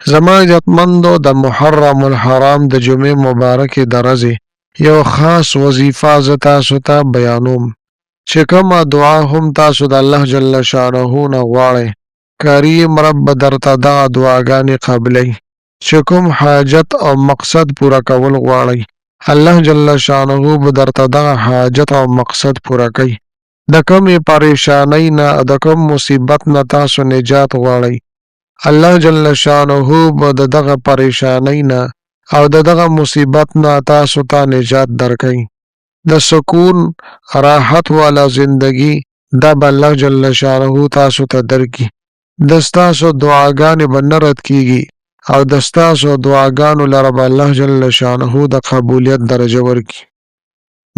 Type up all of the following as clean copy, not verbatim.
زما عزتمندو د محرم الحرام د جمعې مبارکې د ورځې یو خاص وظیفه زه تاسو ته بیانوم چې کومه دعا هم تاسو د الله جل شانه نه غواړئ کریم رب به درته دغه دعاګانې قبلوي چې کوم حاجت او مقصد پوره کول غواړئ الله جل شانه به درته دغه حاجت او مقصد پوره کوي د کومې پریشانۍ نه د کوم مصیبت نه تاسو نجات غواړئ الله جل شانه به د دغه پریشانۍ نه او د دغه مصیبت نه تاسو ته نجات درکړي د سکون راحت والا زندگی دا به الله جل شانه تاسو ته درکړي د ستاسو دعاګانې به نه رد کیږي او د ستاسو دعاګانو لره به الله جل شانه د قبولیت درجه ورکړي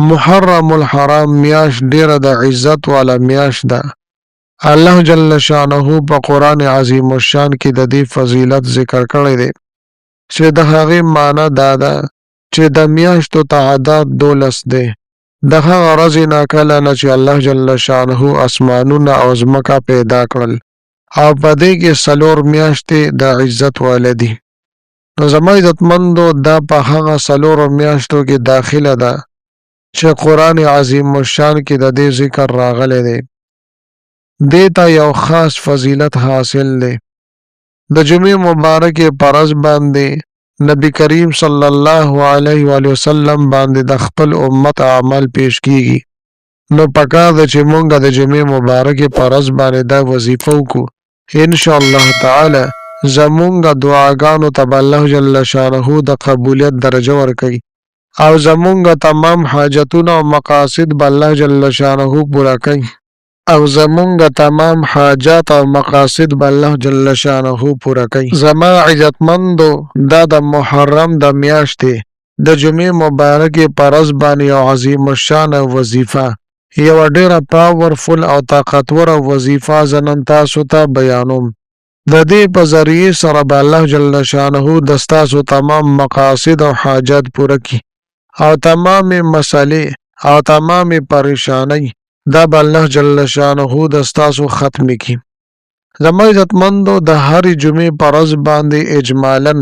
محرم الحرام میاشت ډیره د عزت والا میاشت ده الله جل شانه په قرآن عظیم الشان کې د دې فضیلت ذکر کړی دی چې د هغې معنی دا ده چې د میاشتو تعداد 12 دی د هغه ورځې نه کله نه چې الله جل شانه اسمانونه او ځمکه پیدا کړل او په دې کې 4 میاشتې د عزت والا دي نو زما عزتمندو دا په هغه 4 میاشتو کې داخله ده چې قرآن عظیم الشان کې د دې ذکر راغلی دی دیتا یو خاص فضیلت حاصل دی د جمعې مبارکې پرز باندې نبی کریم صلی الله علیه و وسلم باندې د خپل امت اعمال پیش کیږي نو پکار ده چې مونږ د جمعې مبارکې پرز باندې دا وظیفه وکړو ان شاء الله تعالی زمونږ دعاګانو ته الله جل شانه د قبولیت درجه ورکړي او زمونږ تمام حاجتونه او مقاصد به الله جل شانه پوره کوي او زمونږ تمام حاجات او مقاصد به الله جل شانه پوره کوي زما عزتمندو دا د محرم د میاشتې د جمعې مبارکې پرز باندې یو عظیم الشان وظیفه یو ډیره پاورفل او طاقتور وظیفه زه نن تاسو ته بیانوم د دې په ذریعې سره به الله جل شانه د ستاسو تمام مقاصد او حاجات پوره کړي او تمام مسلې او تمام پریشانی دا به الله جل شانه د ستاسو ختم کړي زما عزتمندو د هر جمعې پرز باندې اجمالاً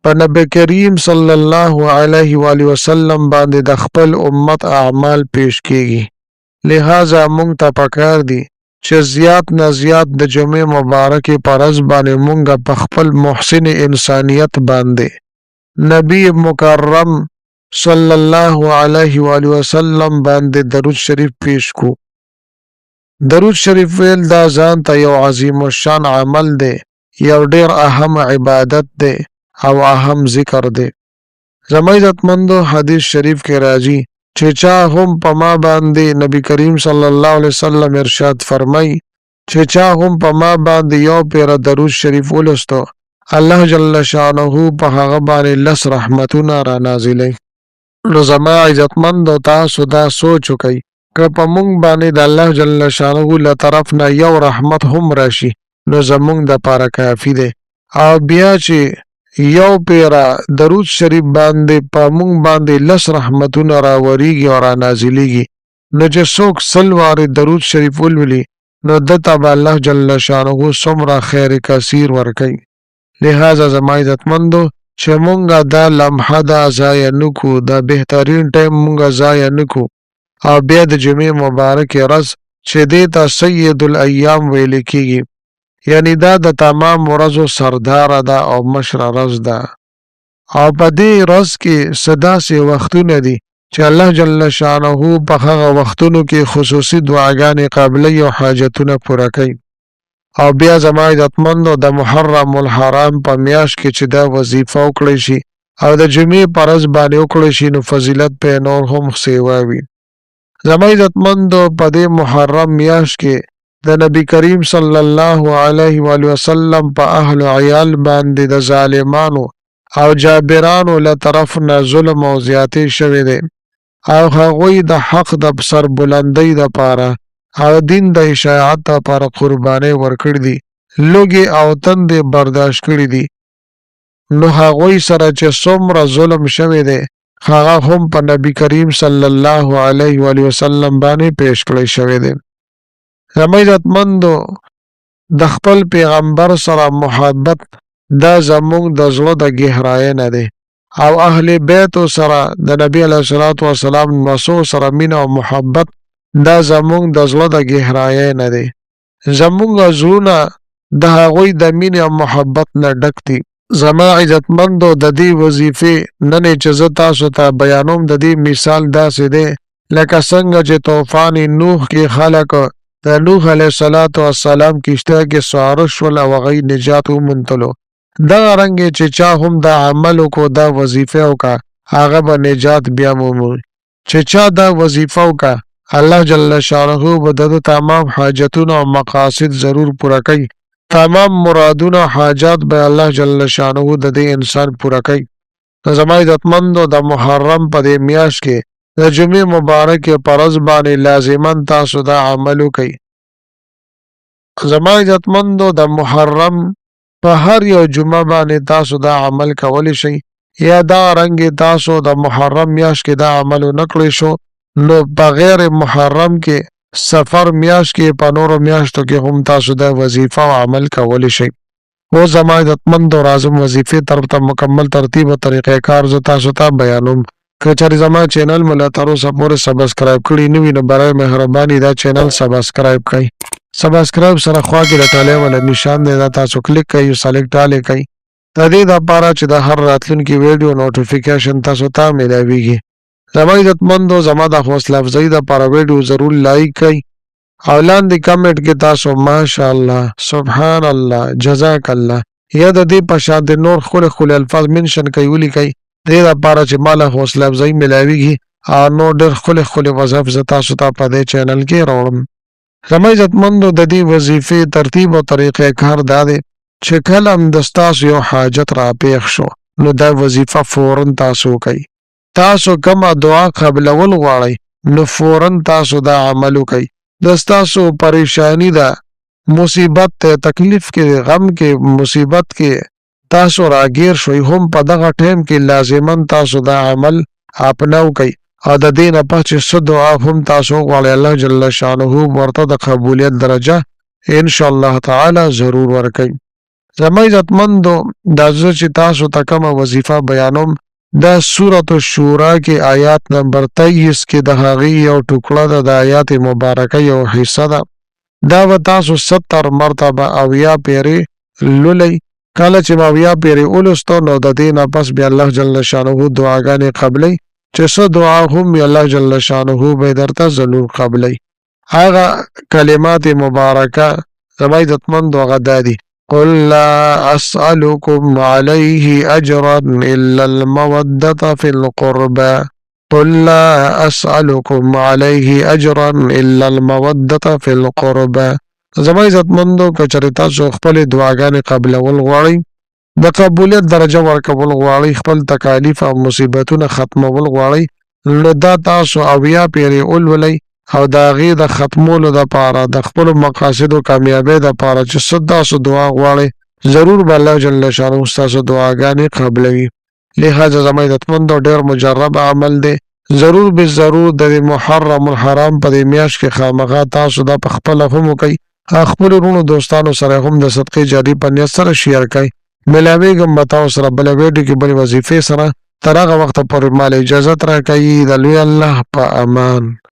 په نبی کریم صلی الله علیه و وسلم باندې د خپل امت اعمال پیش کیږي لہذا مونږ ته پکار دي چې زیات نه زیات د جمعې مبارکې پرز باندې مونږ په خپل محسن انسانیت باندې نبی مکرم صلی الله علیه و وسلم باندې درود شریف پیش کو درود شریف ویل دا ځان ته یو عظیم الشان عمل دی یو ډیر اهم عبادت دی او اهم ذکر دی زما عزتمندو حدیث شریف کې راځي چې چا هم په ما باندې نبی کریم صلی الله علیه وسلم ارشاد فرمای چې چا هم په ما باندې یو پیر درود شریف ولستو الله جل شانه په هغه باندې 10 رحمتونه را نازلې نو زما عزتمندو تاسو دا سوچ وکئ که په مونږ باندې د الله جل شانه له طرف نه یو رحمت هم راشي نو زمونږ د پاره کافی دی او بیا چې یو پیرا درود شریف باندې په مونږ باندې 10 رحمتونه راوریږي او را نازلېږي نو چې څوک 100 واره درود شریف ولولي نو دته به الله جل شانه څومره خیر کثیر ورکوي لہذا زما عزتمندو چې مونږه دا لمحه دا ضایع نکو دا بهترین ټایم مونږه ضایع نکو او بیا د جمعې مبارکې ورځ چې دې ته سید الایام ویل کېږي یعنی دا د تمام ورځو سرداره ده او مشره ورځ ده او په دې ورځ کې څه داسې وختونه دي چې الله جل شانه په هغه وختونو کې خصوصي دعاګانې قبلې او حاجتونه پوره کوي او بیا زما عزتمندو د محرم الحرام په میاشت کې چې دا وظیفه وکړی شي او د جمعې په ورځ باندې وکړی شي نو فضیلت په نور هم سیوا وي زما عزتمندو په دې محرم میاشت کې د نبی کریم صلی الله علیه و وسلم په اهل عیال باندې د ظالمانو او جابرانو له طرف نه ظلم او زیاتې شوی دی او هغوی د حق د سر بلندۍ دپاره او دین د اشاعت دپاره قربانۍ ورکړي دي لوږې او تندې برداشت کړي دي نو هغوی سره چې څومره ظلم شوی دی هغه هم په نبی کریم صلی الله علیه و وسلم باندې پیش کړی شوی دی زما عزتمندو د خپل پیغمبر سره محبت دا زمونږ د زړه د گهرای نه دی او اهل بیت سره د نبی علیه الصلاۃ والسلام مسو سره مینه او محبت دا زمونږ د زړه د گهرای نه دی زمونږ زړونه د هغوی د مینې او محبت نه ډک دي زما عزتمندو د دې وظیفې نن چې زه تاسو ته بیانوم د دې مثال داسې دی لکه څنګه چې طوفان نوح کې خلک د نوح علیه السلام کشته کې سواره شول او هغوی نجات وموندلو دغه رنګې چې چا هم دا عمل وکړو دا وظیفه وکړه هغه به نجات بیا مومي چې چا دا وظیفه وکړه الله جل شانه به د تمام حاجتونه او مقاصد ضرور پوره کوي تمام مرادونه حاجات به الله جل شانه د دې انسان پوره کوي زما عزتمندو د محرم په دې میاشت کې د جمعې مبارکې فرض باندې لازماً تاسو دا عمل وکړئ زما عزتمندو د محرم په هر یو جمعه باندې تاسو دا عمل کولی شئ یا دا رنګې تاسو د محرم میاشت کې دا عمل ونه کړی شو نو بغیر محرم کې سفر میاشت کې په نورو میاشتو کې هم تاسو دا وظیفه او عمل کولی شئ او زما عزتمندو راځم وظیفې طرف ته مکمل ترتیب او طریقې کار زه تاسو ته بیانوم که چېرې زما چینل مو لا تر اوسه پورې سبسکرایب کړي نه وي نو برای مهرباني دا چینل سبسکرایب کړئ سبسکرایب سره خوا کې د ټالی والا نشان دی دا تاسو کلیک کړئ او سلیکټ ټالی کړئ د دې دپاره چې د هر راتلونکي ویډیو نوټیفیکیشن تاسو ته میلاویږي زما عزتمندو زما د حوصله افزایي دپاره ویډیو ضرور لایک کړئ او لاندې کمنټ کې تاسو ماشاءالله سبحان الله جزاک الله یا د دې په شان د نور ښکلي الفاظ منشن کوي ولیکئ دې دپاره چې ما له حوصله افزایي میلاویږي او نور ډېر ښکلي وظایف زه تاسو ته په دې چینل کې راوړم زما عزتمندو د دې وظیفې ترتیب او طریقې کار دا دی چې کله هم د ستاسو یو حاجت را پیښ شو نو دا وظیفه فوراً تاسو کوئ تاسو کومه دعا قبلول غواړئ نو فوراً تاسو دا عمل وکئ د ستاسو پریشانی ده مصیبت ته تکلیف کې غم کې مصیبت کې تاسو راګیر شوئ هم په دغه ټیم کې لازماً تاسو دا عمل اپناو کئ او د دې نه پس چې څه دعا هم تاسو وغواړئ الله جل شانه ورته د قبولیت درجه انشاءالله تعالی ضرور ورکوي زما عزتمندو دا زه چې تاسو ته کومه وظیفه بیانوم دا سورة الشورا کې آیات نمبر 23 کې د هغې یو ټوکړه ده د آیات مبارکه یو حصه ده دا به تاسو 70 مرتبه اویا پیرې لولئ کله چې اویا پیرې ولوستو نو د دې نه پس بیا الله جل شانه دعاګانې قبلئ چې څه دعا هم الله جل شانه به درته ضرور قبلئ هغه کلمات مبارکه زما عزتمندو هغه دا دي قل لا أسألكم عليه أجرا إلا المودة في القربى قل لا أسألكم عليه أجرا إلا المودة في القربى زما عزتمندو که چېرې تاسو خپلې دعاګانې قبلول غواړئ د قبولیت درجه ورکول غواړئ خپل تکالیف او مصیبتونه ختمول غواړئ نو دا تاسو اویا پیرې ولولئ او د هغې د ختمولو دپاره د خپلو مقاصدو کامیابۍ دپاره چې څه تاسو دعا غواړئ ضرور به الله جل شانه ستاسو دعاګانې قبلوي لهذا زما عزتمندو ډېر مجرب عمل دی ضرور به ضرور د محرم الحرام په دې میاشت کې خامخا تاسو دا په خپله هم وکئ خپلو وروڼو دوستانو سره هم د صدقې جاري په نیت سره شیر کړئ میلاویږم به تاسو سره بله ویډیو کې بلې وظیفې سره تر هغه وخته پورې مال اجازت راکوي د لوی الله په امان